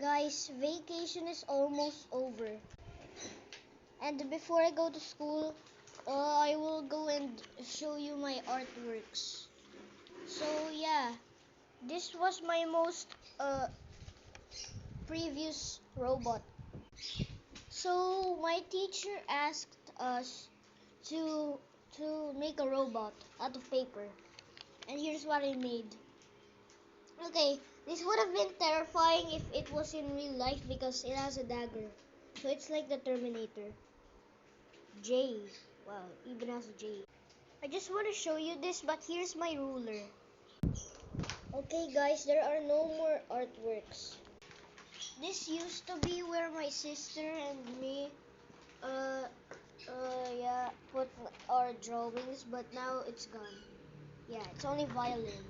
Guys, vacation is almost over. And before I go to school, I will go and show you my artworks. So yeah, this was my most previous robot. So my teacher asked us to make a robot out of paper. And here's what I made. Okay, this would have been terrifying if it was in real life because it has a dagger. So it's like the Terminator. J. Wow, even has a J. I just want to show you this, but here's my ruler. Okay guys, there are no more artworks. This used to be where my sister and me put our drawings, but now it's gone. Yeah, it's only violin.